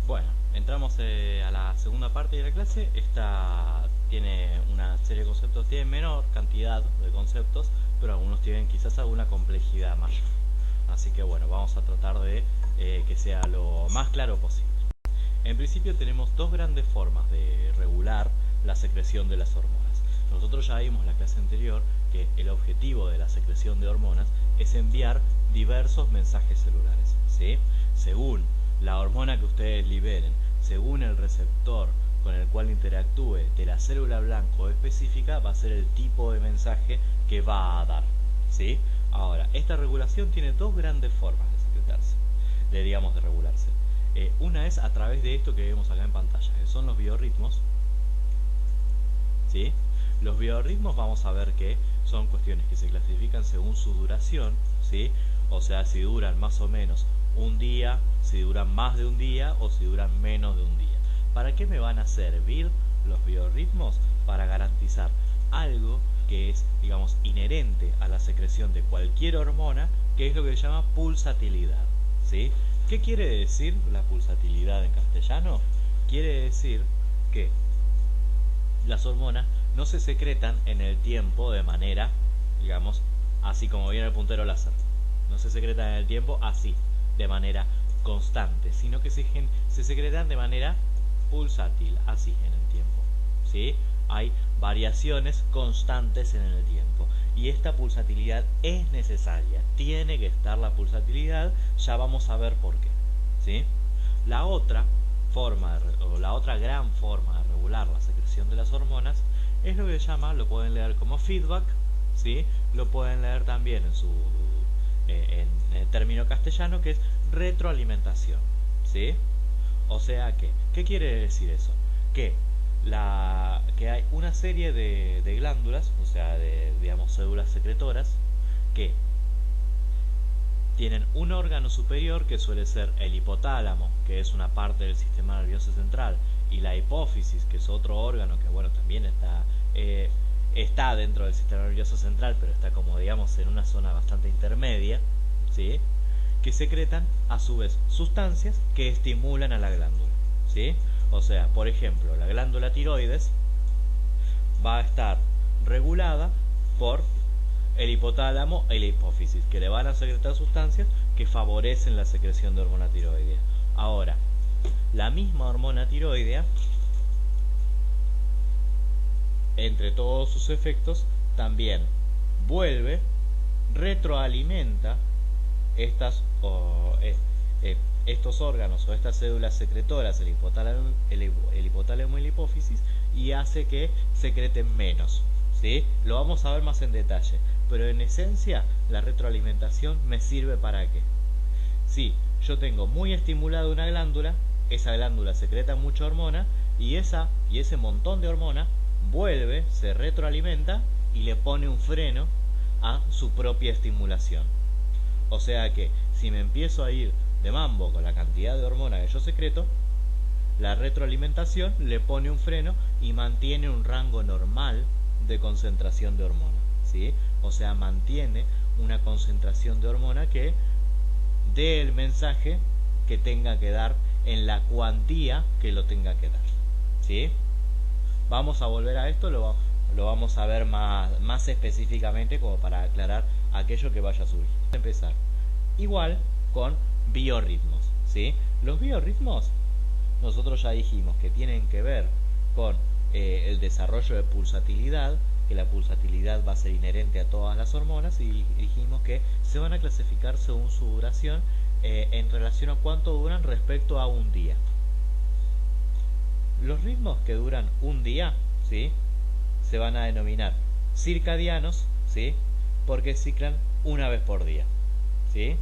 Bueno, entramos a la segunda parte de la clase. Esta tiene una serie de conceptos, tiene menor cantidad de conceptos, pero algunos tienen quizás alguna complejidad mayor. Así que bueno, vamos a tratar de que sea lo más claro posible. En principio tenemos dos grandes formas de regular la secreción de las hormonas. Nosotros ya vimos en la clase anterior que el objetivo de la secreción de hormonas es enviar diversos mensajes celulares, ¿sí? Según la hormona que ustedes liberen, según el receptor con el cual interactúe de la célula blanco específica, va a ser el tipo de mensaje que va a dar, ¿sí? Ahora, esta regulación tiene dos grandes formas de secretarse, de regularse. Una es a través de esto que vemos acá en pantalla, que son los biorritmos, ¿sí? Los biorritmos vamos a ver que son cuestiones que se clasifican según su duración, ¿sí? O sea, si duran más o menos un día, si duran más de un día o si duran menos de un día. ¿Para qué me van a servir los biorritmos? Para garantizar algo que es, digamos, inherente a la secreción de cualquier hormona, que es lo que se llama pulsatilidad, ¿sí? ¿Qué quiere decir la pulsatilidad en castellano? Quiere decir que las hormonas no se secretan en el tiempo de manera, digamos, así como viene el puntero láser. No se secretan en el tiempo así, de manera constante, sino que se secretan de manera pulsátil, así en el tiempo, ¿sí? Hay variaciones constantes en el tiempo y esta pulsatilidad es necesaria, tiene que estar la pulsatilidad, ya vamos a ver por qué, ¿sí? La otra la otra gran forma de regular la secreción de las hormonas es lo que se llama, lo pueden leer como feedback, ¿sí? Lo pueden leer también en el término castellano, que es retroalimentación, ¿sí? O sea que, ¿qué quiere decir eso? Que hay una serie de glándulas, o sea, digamos, células secretoras, que tienen un órgano superior que suele ser el hipotálamo, que es una parte del sistema nervioso central, y la hipófisis, que es otro órgano que, bueno, también está dentro del sistema nervioso central, pero está como, digamos, en una zona bastante intermedia, ¿sí? Que secretan a su vez sustancias que estimulan a la glándula, ¿sí? O sea, por ejemplo, la glándula tiroides va a estar regulada por el hipotálamo y la hipófisis, que le van a secretar sustancias que favorecen la secreción de hormona tiroidea. Ahora, la misma hormona tiroidea, entre todos sus efectos, también vuelve, retroalimenta estos órganos o estas células secretoras, el hipotálamo y la hipófisis, y hace que secreten menos, ¿sí? Lo vamos a ver más en detalle, pero en esencia la retroalimentación me sirve para qué. Si yo tengo muy estimulada una glándula, esa glándula secreta mucha hormona y ese montón de hormona vuelve, se retroalimenta y le pone un freno a su propia estimulación. O sea que si me empiezo a ir de mambo con la cantidad de hormona que yo secreto, la retroalimentación le pone un freno y mantiene un rango normal de concentración de hormona, ¿sí? O sea, mantiene una concentración de hormona que dé el mensaje que tenga que dar en la cuantía que lo tenga que dar, ¿sí? Vamos a volver a esto, lo vamos a ver más específicamente, como para aclarar aquello que vaya a subir. Vamos a empezar igual con biorritmos, ¿sí? Los biorritmos nosotros ya dijimos que tienen que ver con el desarrollo de pulsatilidad, que la pulsatilidad va a ser inherente a todas las hormonas, y dijimos que se van a clasificar según su duración en relación a cuánto duran respecto a un día. Los ritmos que duran un día, ¿sí?, se van a denominar circadianos, ¿sí?, porque ciclan una vez por día, ¿sí?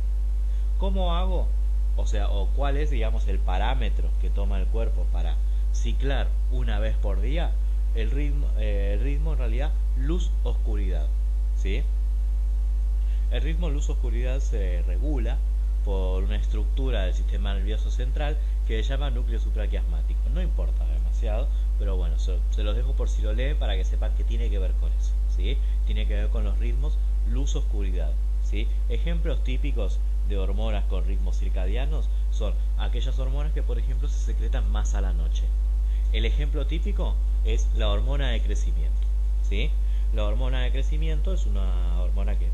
¿Cómo hago? O sea, o cuál es, digamos, el parámetro que toma el cuerpo para ciclar una vez por día. El ritmo en realidad, luz-oscuridad, ¿sí? El ritmo luz-oscuridad se regula por una estructura del sistema nervioso central que se llama núcleo supraquiasmático. No importa demasiado, pero bueno, se los dejo por si lo leen para que sepan que tiene que ver con eso, ¿sí? Tiene que ver con los ritmos luz-oscuridad, ¿sí? Ejemplos típicos de hormonas con ritmos circadianos son aquellas hormonas que, por ejemplo, se secretan más a la noche. El ejemplo típico es la hormona de crecimiento, ¿sí? La hormona de crecimiento es una hormona que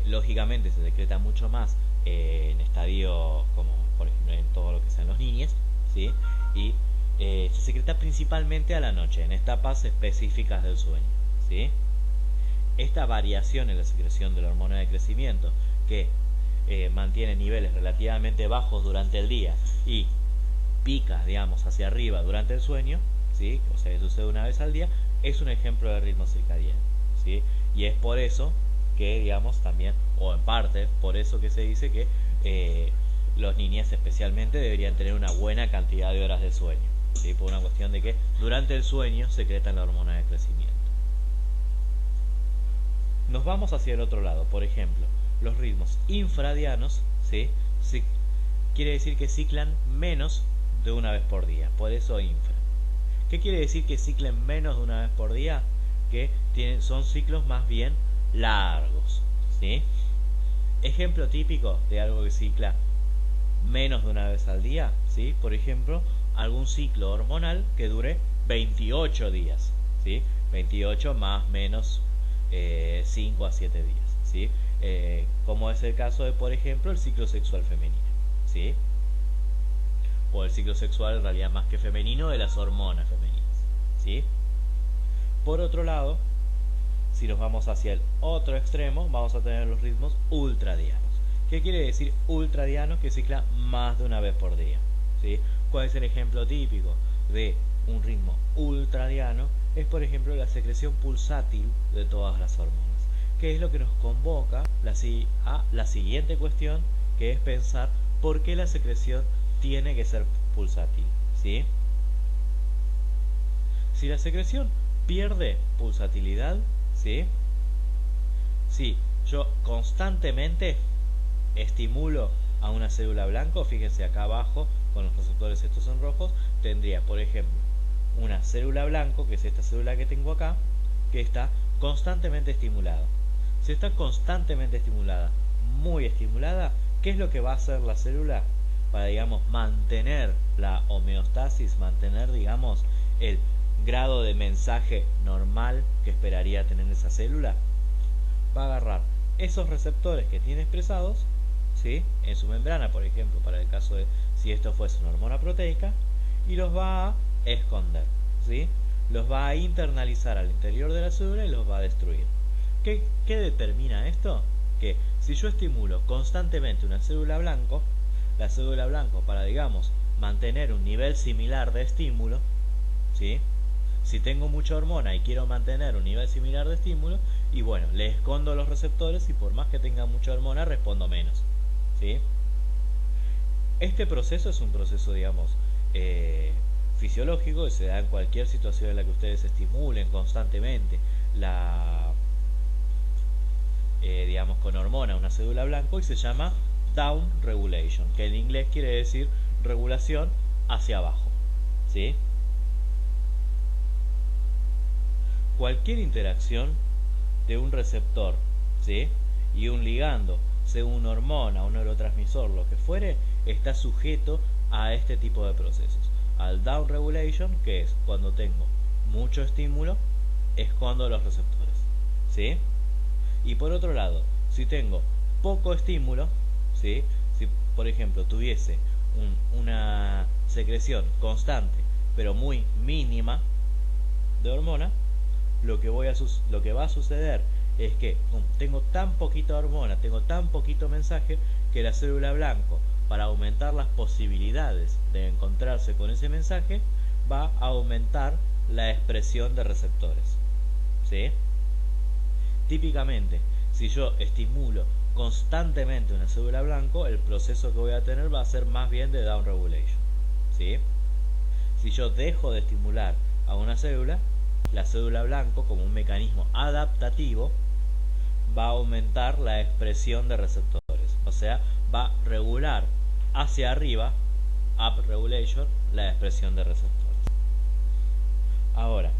lógicamente se secreta mucho más en estadios como, por ejemplo, en todo lo que sean los niños, ¿sí? Y se secreta principalmente a la noche, en etapas específicas del sueño, ¿sí? Esta variación en la secreción de la hormona de crecimiento, que mantiene niveles relativamente bajos durante el día y pica, digamos, hacia arriba durante el sueño, ¿sí? O sea, que sucede una vez al día, es un ejemplo de ritmo circadiano, ¿sí? Y es por eso que, digamos, también, o en parte, por eso que se dice que los niños especialmente deberían tener una buena cantidad de horas de sueño, ¿sí? Por una cuestión de que durante el sueño secretan la hormona de crecimiento. Nos vamos hacia el otro lado, por ejemplo, los ritmos infradianos, ¿sí? Quiere decir que ciclan menos de una vez por día, por eso infra. ¿Qué quiere decir que ciclen menos de una vez por día? Que son ciclos más bien largos, ¿sí? Ejemplo típico de algo que cicla menos de una vez al día, ¿sí? Por ejemplo, algún ciclo hormonal que dure 28 días, ¿sí? 28 más menos 5 a 7 días, ¿sí? Como es el caso de, por ejemplo, el ciclo sexual femenino, ¿sí? O el ciclo sexual, en realidad más que femenino, de las hormonas femeninas, ¿sí? Por otro lado, si nos vamos hacia el otro extremo, vamos a tener los ritmos ultradianos. ¿Qué quiere decir ultradianos? Que cicla más de una vez por día, ¿sí? ¿Cuál es el ejemplo típico de un ritmo ultradiano? Es, por ejemplo, la secreción pulsátil de todas las hormonas, que es lo que nos convoca a la siguiente cuestión, que es pensar por qué la secreción tiene que ser pulsátil, ¿sí? Si la secreción pierde pulsatilidad, ¿sí? Si yo constantemente estimulo a una célula blanca, fíjense acá abajo con los receptores estos en rojos, tendría, por ejemplo, una célula blanco, que es esta célula que tengo acá, que está constantemente estimulada. Si está constantemente estimulada, muy estimulada, ¿qué es lo que va a hacer la célula para, digamos, mantener la homeostasis, mantener, digamos, el grado de mensaje normal que esperaría tener esa célula? Va a agarrar esos receptores que tiene expresados, ¿sí?, en su membrana, por ejemplo, para el caso de si esto fuese una hormona proteica, y los va a esconder, ¿sí? Los va a internalizar al interior de la célula y los va a destruir. ¿Qué determina esto? Que si yo estimulo constantemente una célula blanco, la célula blanco, para, digamos, mantener un nivel similar de estímulo, ¿sí?, si tengo mucha hormona y quiero mantener un nivel similar de estímulo, y bueno, le escondo los receptores y por más que tenga mucha hormona respondo menos, ¿sí? Este proceso es un proceso, digamos, fisiológico, que se da en cualquier situación en la que ustedes estimulen constantemente digamos, con hormona una célula blanco, y se llama down regulation, que en inglés quiere decir regulación hacia abajo, ¿sí? Cualquier interacción de un receptor, ¿sí?, y un ligando, sea una hormona, un neurotransmisor, lo que fuere, está sujeto a este tipo de procesos. Al down regulation, que es cuando tengo mucho estímulo, escondo los receptores, ¿sí? Y por otro lado, si tengo poco estímulo, ¿sí?, si por ejemplo tuviese una secreción constante pero muy mínima de hormona, lo que va a suceder es que tengo tan poquita hormona, tengo tan poquito mensaje, que la célula blanco, para aumentar las posibilidades de encontrarse con ese mensaje, va a aumentar la expresión de receptores, ¿sí? Típicamente, si yo estimulo constantemente una célula blanco, el proceso que voy a tener va a ser más bien de down regulation, ¿sí? Si yo dejo de estimular a una célula, la célula blanco, como un mecanismo adaptativo, va a aumentar la expresión de receptores, o sea, va a regular hacia arriba, up regulation, la expresión de receptores. Ahora,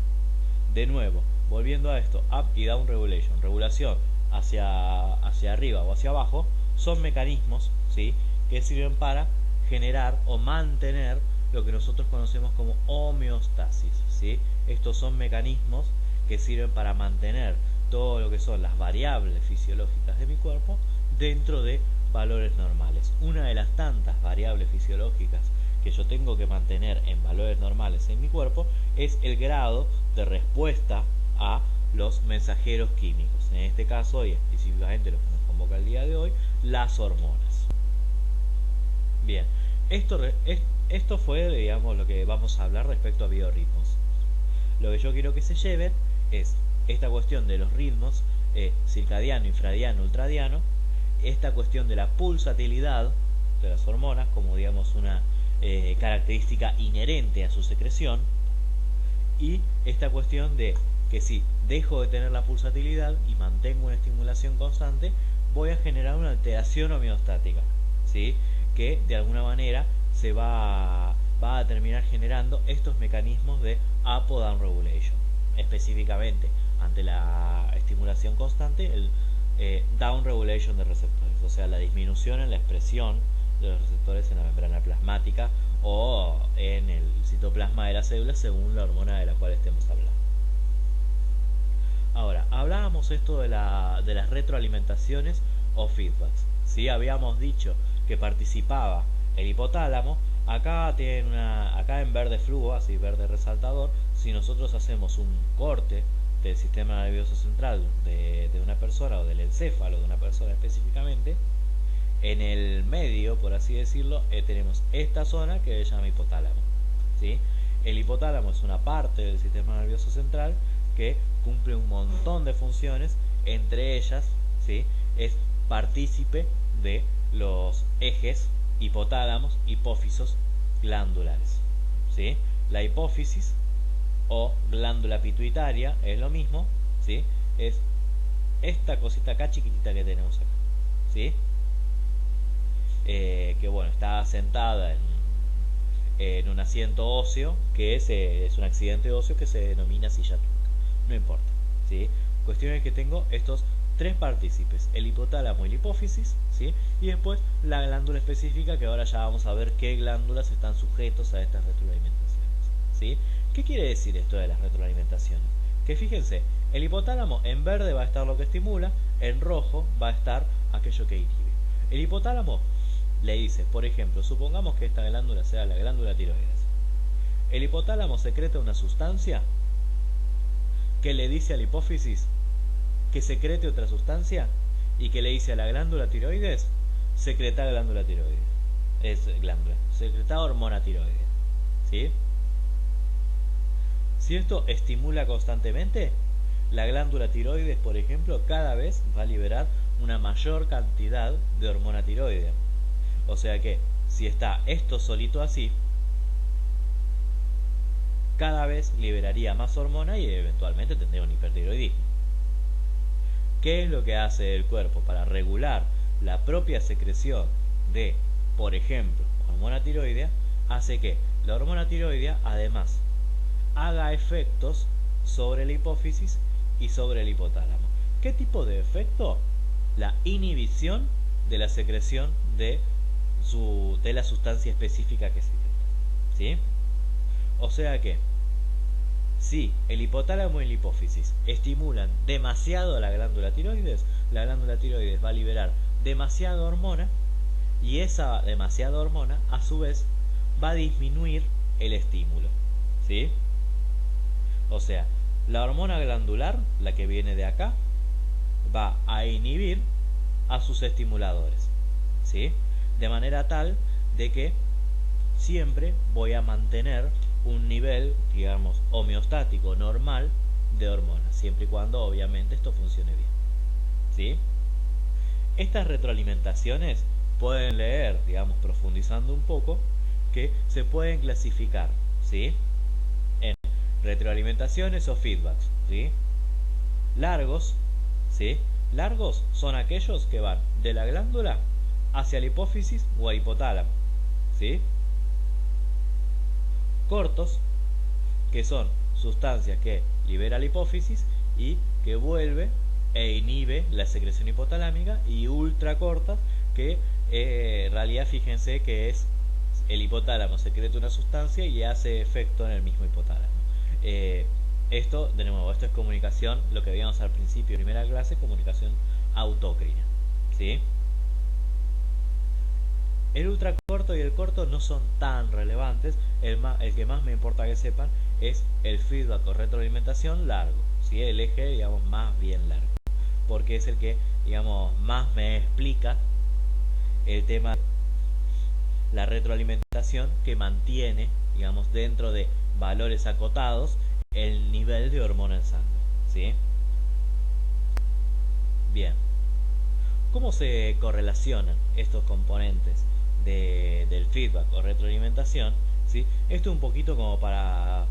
de nuevo, volviendo a esto, up y down regulation, regulación hacia arriba o hacia abajo, son mecanismos, ¿sí?, que sirven para generar o mantener lo que nosotros conocemos como homeostasis, ¿sí? Estos son mecanismos que sirven para mantener todo lo que son las variables fisiológicas de mi cuerpo dentro de valores normales. Una de las tantas variables fisiológicas que yo tengo que mantener en valores normales en mi cuerpo es el grado de respuesta a los mensajeros químicos. En este caso, y específicamente lo que nos convoca el día de hoy, las hormonas. Bien, esto fue, digamos, lo que vamos a hablar respecto a biorritmos. Lo que yo quiero que se lleven es esta cuestión de los ritmos circadiano, infradiano, ultradiano, esta cuestión de la pulsatilidad de las hormonas como, digamos, una característica inherente a su secreción, y esta cuestión de que si dejo de tener la pulsatilidad y mantengo una estimulación constante, voy a generar una alteración homeostática, ¿sí? Que de alguna manera se va a terminar generando estos mecanismos de up-down regulation. Específicamente, ante la estimulación constante, el down regulation de receptores, o sea, la disminución en la expresión de los receptores en la membrana plasmática o en el citoplasma de la célula según la hormona de la cual estemos hablando. Ahora, hablábamos esto de las retroalimentaciones o feedbacks, ¿sí? Habíamos dicho que participaba el hipotálamo. Acá acá en verde fluo, así verde resaltador, si nosotros hacemos un corte del sistema nervioso central de una persona, o del encéfalo de una persona específicamente, en el medio, por así decirlo, tenemos esta zona que se llama hipotálamo, ¿sí? El hipotálamo es una parte del sistema nervioso central que cumple un montón de funciones, entre ellas, ¿sí?, es partícipe de los ejes hipotálamos, hipófisos glandulares, ¿sí? La hipófisis o glándula pituitaria es lo mismo, ¿sí? Es esta cosita acá chiquitita que tenemos acá, ¿sí? Que bueno, está sentada en un asiento óseo que es un accidente óseo que se denomina silla turca. No importa, ¿sí? Cuestión es que tengo estos tres partícipes, el hipotálamo y la hipófisis, ¿sí? Y después la glándula específica, que ahora ya vamos a ver qué glándulas están sujetos a estas retroalimentaciones, ¿sí? ¿Qué quiere decir esto de las retroalimentaciones? Que fíjense, el hipotálamo en verde va a estar lo que estimula, en rojo va a estar aquello que inhibe. El hipotálamo le dice, por ejemplo, supongamos que esta glándula sea la glándula tiroides. El hipotálamo secreta una sustancia que le dice a la hipófisis que secrete otra sustancia y que le dice a la glándula tiroides secreta glándula tiroides. Es glándula, secreta hormona tiroides, ¿sí? Si esto estimula constantemente, la glándula tiroides, por ejemplo, cada vez va a liberar una mayor cantidad de hormona tiroidea. O sea que si está esto solito así, cada vez liberaría más hormona y eventualmente tendría un hipertiroidismo. ¿Qué es lo que hace el cuerpo para regular la propia secreción de, por ejemplo, hormona tiroidea? Hace que la hormona tiroidea además haga efectos sobre la hipófisis y sobre el hipotálamo. ¿Qué tipo de efecto? La inhibición de la secreción de la sustancia específica que secreta, ¿sí? O sea que si el hipotálamo y la hipófisis estimulan demasiado a la glándula tiroides va a liberar demasiada hormona, y esa demasiada hormona a su vez va a disminuir el estímulo, ¿sí? O sea, la hormona glandular, la que viene de acá, va a inhibir a sus estimuladores, ¿sí? De manera tal de que siempre voy a mantener un nivel, digamos, homeostático normal de hormonas, siempre y cuando obviamente esto funcione bien, ¿sí? Estas retroalimentaciones pueden leer, digamos, profundizando un poco, que se pueden clasificar, ¿sí?, en retroalimentaciones o feedbacks, ¿sí? Largos, ¿sí? Largos son aquellos que van de la glándula hacia la hipófisis o al hipotálamo, ¿sí? Cortos, que son sustancias que libera la hipófisis y que vuelve e inhibe la secreción hipotalámica, y ultra cortas, que en realidad fíjense que es el hipotálamo secreta una sustancia y hace efecto en el mismo hipotálamo. Esto, de nuevo, esto es comunicación, lo que veíamos al principio de primera clase, comunicación autócrina, ¿sí? El ultracorto y el corto no son tan relevantes. El que más me importa que sepan es el feedback o retroalimentación largo, ¿sí? El eje, digamos, más bien largo, porque es el que, digamos, más me explica el tema de la retroalimentación, que mantiene, digamos, dentro de valores acotados el nivel de hormona en sangre, ¿sí? Bien. ¿Cómo se correlacionan estos componentes del feedback o retroalimentación? ¿Sí? Esto es un poquito como para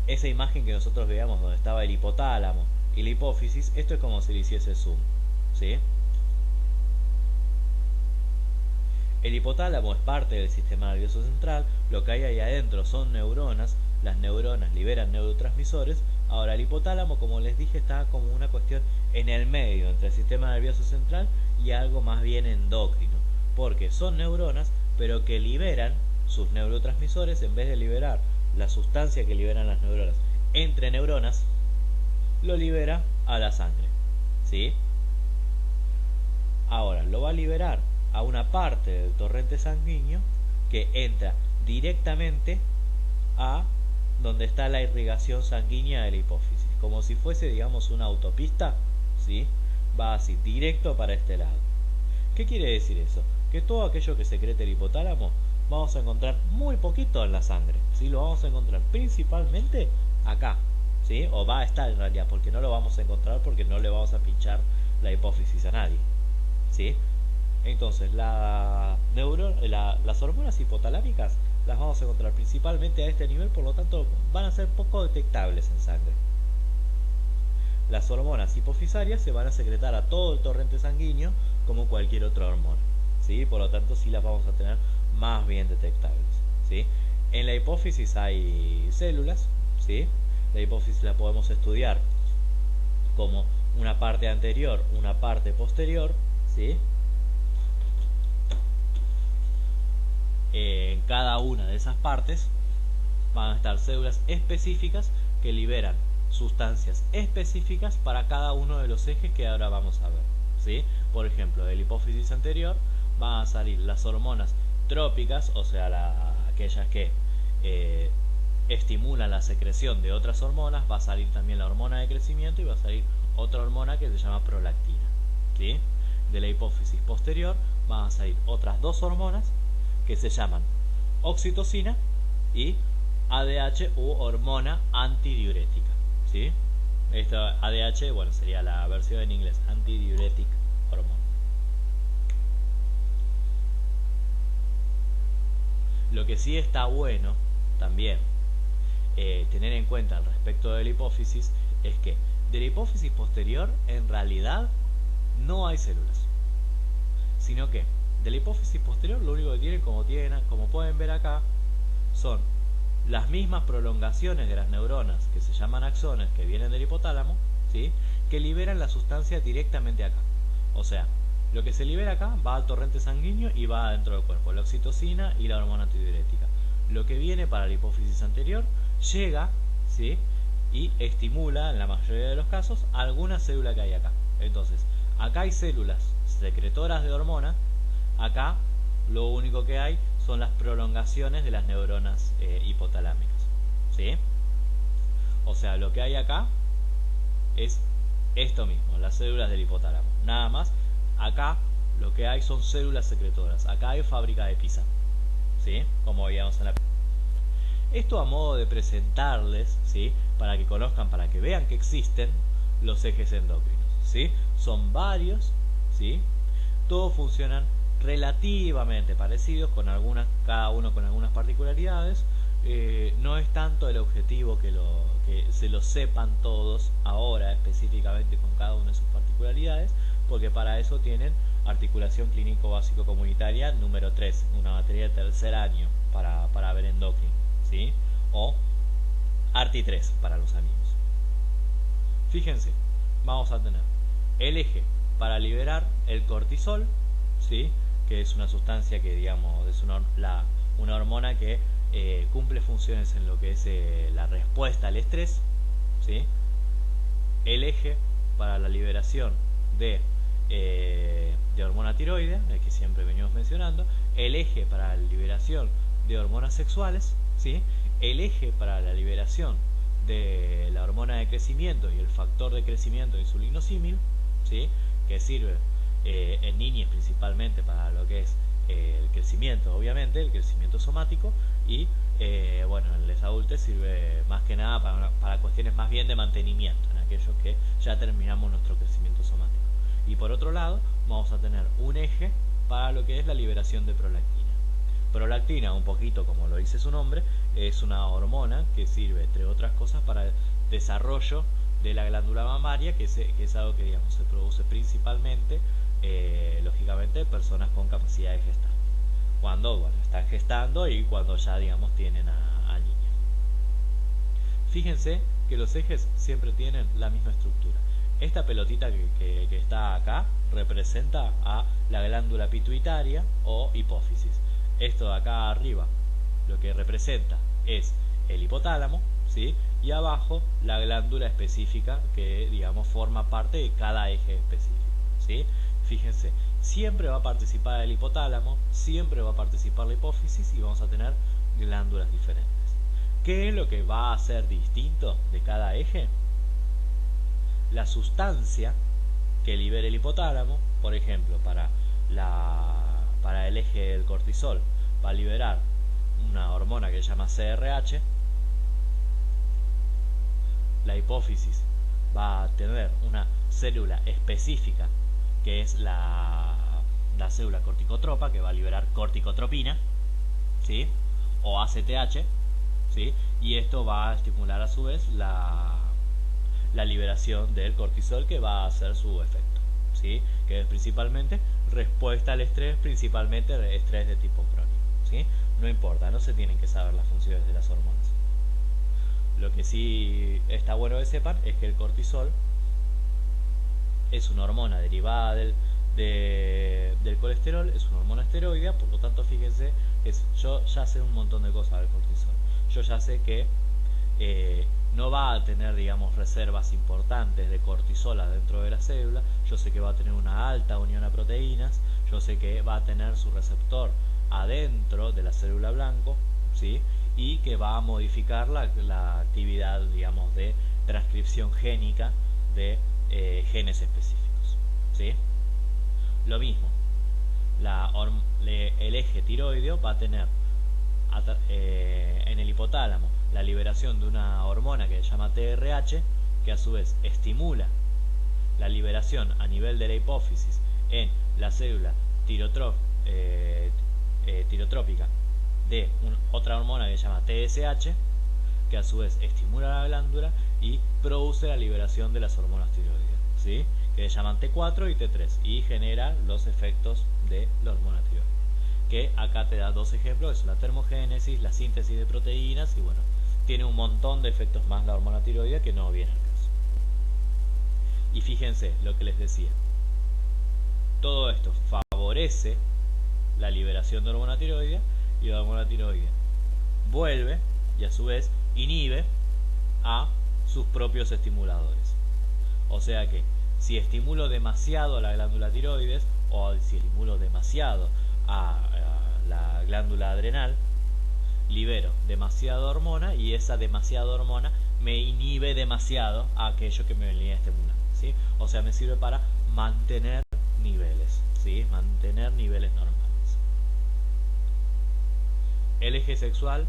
esa imagen que nosotros veíamos donde estaba el hipotálamo y la hipófisis. Esto es como si le hiciese zoom, ¿sí? El hipotálamo es parte del sistema nervioso central. Lo que hay ahí adentro son neuronas. Las neuronas liberan neurotransmisores. Ahora, el hipotálamo, como les dije, está como una cuestión en el medio entre el sistema nervioso central y algo más bien endocrino, porque son neuronas, pero que liberan sus neurotransmisores. En vez de liberar la sustancia que liberan las neuronas entre neuronas, lo libera a la sangre, ¿sí? Ahora, lo va a liberar a una parte del torrente sanguíneo que entra directamente a donde está la irrigación sanguínea de la hipófisis, como si fuese, digamos, una autopista, ¿sí? Va así, directo para este lado. ¿Qué quiere decir eso? Que todo aquello que secrete el hipotálamo vamos a encontrar muy poquito en la sangre, ¿sí? Lo vamos a encontrar principalmente acá, ¿sí? O va a estar en realidad, porque no lo vamos a encontrar porque no le vamos a pinchar la hipófisis a nadie, ¿sí? Entonces, las hormonas hipotalámicas las vamos a encontrar principalmente a este nivel, por lo tanto van a ser poco detectables en sangre. Las hormonas hipofisarias se van a secretar a todo el torrente sanguíneo como cualquier otra hormona, ¿sí? Por lo tanto sí las vamos a tener más bien detectables, ¿sí? En la hipófisis hay células, ¿sí? La hipófisis la podemos estudiar como una parte anterior, una parte posterior, ¿sí? En cada una de esas partes van a estar células específicas que liberan sustancias específicas para cada uno de los ejes que ahora vamos a ver, ¿sí? Por ejemplo, de la hipófisis anterior van a salir las hormonas trópicas, o sea, aquellas que estimulan la secreción de otras hormonas. Va a salir también la hormona de crecimiento y va a salir otra hormona que se llama prolactina, ¿sí? De la hipófisis posterior van a salir otras dos hormonas que se llaman oxitocina y ADH u hormona antidiurética, ¿sí? Esta ADH, bueno, sería la versión en inglés, antidiuretic hormone. Lo que sí está bueno también tener en cuenta al respecto de la hipófisis es que de la hipófisis posterior en realidad no hay células, sino que de la hipófisis posterior lo único que tienen, como pueden ver acá, son las mismas prolongaciones de las neuronas que se llaman axones, que vienen del hipotálamo, ¿sí? Que liberan la sustancia directamente acá. O sea, lo que se libera acá va al torrente sanguíneo y va adentro del cuerpo, la oxitocina y la hormona antidiurética. Lo que viene para la hipófisis anterior llega, ¿sí? Y estimula, en la mayoría de los casos, alguna célula que hay acá. Entonces, acá hay células secretoras de hormonas. Acá lo único que hay son las prolongaciones de las neuronas hipotalámicas, ¿sí? O sea, lo que hay acá es esto mismo, las células del hipotálamo. Nada más, acá lo que hay son células secretoras. Acá hay fábrica de pizza, ¿sí? Como veíamos en la... Esto a modo de presentarles, ¿sí? Para que conozcan, para que vean que existen los ejes endocrinos, ¿sí? Son varios, ¿sí? Todos funcionan relativamente parecidos, cada uno con algunas particularidades. No es tanto el objetivo que se lo sepan todos ahora específicamente con cada una de sus particularidades, porque para eso tienen articulación clínico básico comunitaria número 3, una materia de tercer año para ver endocrino, ¿sí? O ARTI 3 para los amigos. Fíjense, vamos a tener el eje para liberar el cortisol, ¿sí? que es una sustancia que, digamos, es una hormona que cumple funciones en lo que es la respuesta al estrés, ¿sí? El eje para la liberación de hormona tiroidea, el que siempre venimos mencionando, el eje para la liberación de hormonas sexuales, ¿sí? El eje para la liberación de la hormona de crecimiento y el factor de crecimiento insulinosímil, ¿sí? Que sirve en niñas principalmente para lo que es el crecimiento, obviamente, el crecimiento somático, y bueno, en los adultos sirve más que nada para cuestiones más bien de mantenimiento, en aquellos que ya terminamos nuestro crecimiento somático. Y por otro lado, vamos a tener un eje para lo que es la liberación de prolactina. Prolactina, un poquito como lo dice su nombre, es una hormona que sirve, entre otras cosas, para el desarrollo de la glándula mamaria, que es algo que, digamos, se produce principalmente, lógicamente, personas con capacidad de gestar. Cuando, bueno, están gestando y cuando ya, digamos, tienen a niños. Fíjense que los ejes siempre tienen la misma estructura. Esta pelotita que está acá representa a la glándula pituitaria o hipófisis. Esto de acá arriba lo que representa es el hipotálamo, ¿sí? Y abajo la glándula específica que, digamos, forma parte de cada eje específico, ¿sí? Fíjense, siempre va a participar el hipotálamo, siempre va a participar la hipófisis y vamos a tener glándulas diferentes. ¿Qué es lo que va a ser distinto de cada eje? La sustancia que libere el hipotálamo, por ejemplo, para el eje del cortisol, va a liberar una hormona que se llama CRH. La hipófisis va a tener una célula específica que es la célula corticotropa, que va a liberar corticotropina, ¿sí? O ACTH, ¿sí? Y esto va a estimular a su vez la liberación del cortisol, que va a hacer su efecto, ¿sí? Que es principalmente respuesta al estrés, principalmente estrés de tipo crónico, ¿sí? No importa, no se tienen que saber las funciones de las hormonas. Lo que sí está bueno que sepan es que el cortisol es una hormona derivada del colesterol, es una hormona esteroidea, por lo tanto, fíjense, yo ya sé un montón de cosas del cortisol. Yo ya sé que no va a tener, digamos, reservas importantes de cortisol dentro de la célula. Yo sé que va a tener una alta unión a proteínas. Yo sé que va a tener su receptor adentro de la célula blanco, ¿sí? Y que va a modificar la actividad, digamos, de transcripción génica de genes específicos, ¿sí? Lo mismo, el eje tiroideo va a tener en el hipotálamo la liberación de una hormona que se llama TRH, que a su vez estimula la liberación a nivel de la hipófisis en la célula tirotrópica de otra hormona que se llama TSH, que a su vez estimula la glándula y produce la liberación de las hormonas tiroideas, ¿sí? Que se llaman T4 y T3 y genera los efectos de la hormona tiroidea. Que acá te da dos ejemplos, es la termogénesis, la síntesis de proteínas y bueno, tiene un montón de efectos más la hormona tiroidea que no viene al caso. Y fíjense lo que les decía, todo esto favorece la liberación de hormona tiroidea y la hormona tiroidea vuelve y a su vez inhibe a sus propios estimuladores. O sea que si estimulo demasiado a la glándula tiroides o si estimulo demasiado a la glándula adrenal, libero demasiada hormona y esa demasiada hormona me inhibe demasiado a aquello que me venía estimulando, ¿sí? O sea, me sirve para mantener niveles, ¿sí? Mantener niveles normales. El eje sexual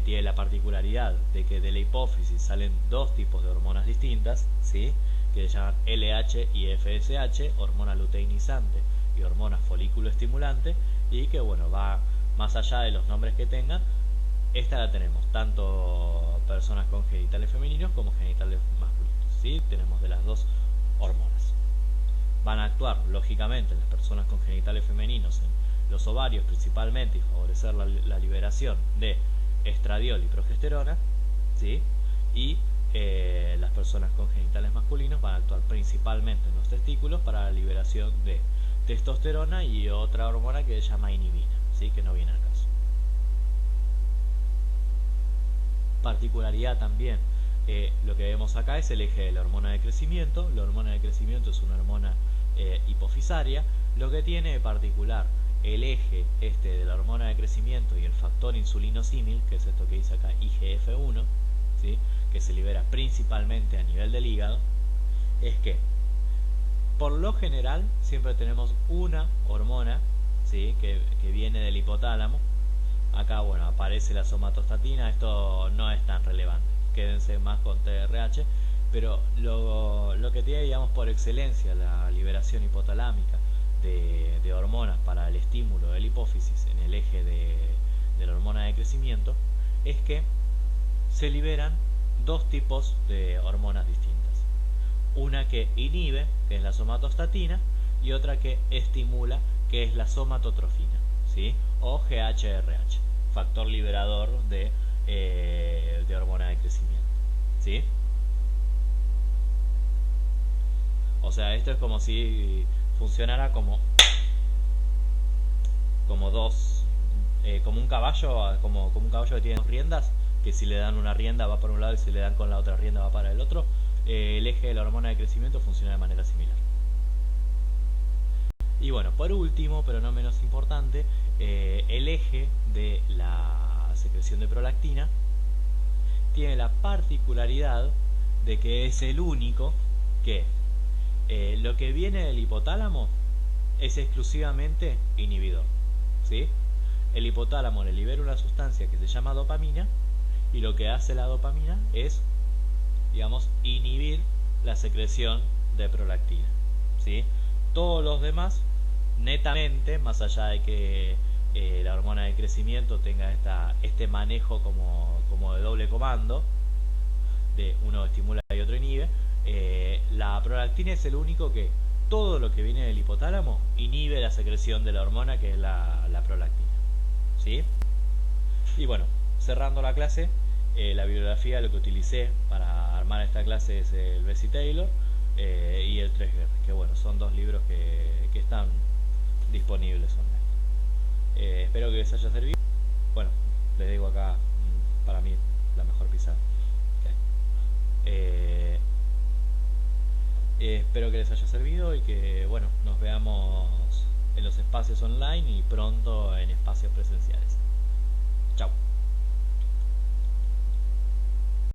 tiene la particularidad de que de la hipófisis salen dos tipos de hormonas distintas, ¿sí? Que se llaman LH y FSH, hormona luteinizante y hormona folículo estimulante, y que bueno, va más allá de los nombres que tengan. Esta la tenemos tanto personas con genitales femeninos como genitales masculinos, ¿sí? Tenemos de las dos hormonas. Van a actuar lógicamente en las personas con genitales femeninos en los ovarios principalmente y favorecer la liberación de estradiol y progesterona, ¿sí? Y las personas con genitales masculinos van a actuar principalmente en los testículos para la liberación de testosterona y otra hormona que se llama inhibina, ¿sí? Que no viene al caso. Particularidad también, lo que vemos acá es el eje de la hormona de crecimiento. La hormona de crecimiento es una hormona hipofisaria. Lo que tiene de particular el eje este de la hormona de crecimiento y el factor insulinosímil, que es esto que dice acá, IGF-1, ¿sí? Que se libera principalmente a nivel del hígado, es que por lo general siempre tenemos una hormona, ¿sí? que viene del hipotálamo. Acá, bueno, aparece la somatostatina. Esto no es tan relevante, quédense más con TRH, pero lo que tiene, digamos, por excelencia la liberación hipotalámica de hormonas para el estímulo de la hipófisis en el eje de la hormona de crecimiento es que se liberan dos tipos de hormonas distintas. Una que inhibe, que es la somatostatina, y otra que estimula, que es la somatotrofina, ¿sí? O GHRH, factor liberador de hormona de crecimiento, ¿sí? O sea, esto es como si funcionara como dos, como un caballo, como un caballo que tiene dos riendas, que si le dan una rienda va para un lado y si le dan con la otra rienda va para el otro. El eje de la hormona de crecimiento funciona de manera similar. Y bueno, por último, pero no menos importante, el eje de la secreción de prolactina tiene la particularidad de que es el único que lo que viene del hipotálamo es exclusivamente inhibidor, ¿sí? El hipotálamo le libera una sustancia que se llama dopamina, y lo que hace la dopamina es, digamos, inhibir la secreción de prolactina, ¿sí? Todos los demás, netamente, más allá de que la hormona de crecimiento tenga este manejo como de doble comando, de uno estimula y otro inhibe, la prolactina es el único que todo lo que viene del hipotálamo inhibe la secreción de la hormona, que es la prolactina, ¿sí? Y bueno, cerrando la clase, la bibliografía, lo que utilicé para armar esta clase es el Bessie Taylor y el 3 Guerra, que bueno, son dos libros que están disponibles online. Espero que les haya servido. Bueno, les digo acá, para mí, la mejor pizarra. Okay. Espero que les haya servido y que, bueno, nos veamos en los espacios online y pronto en espacios presenciales. Chao.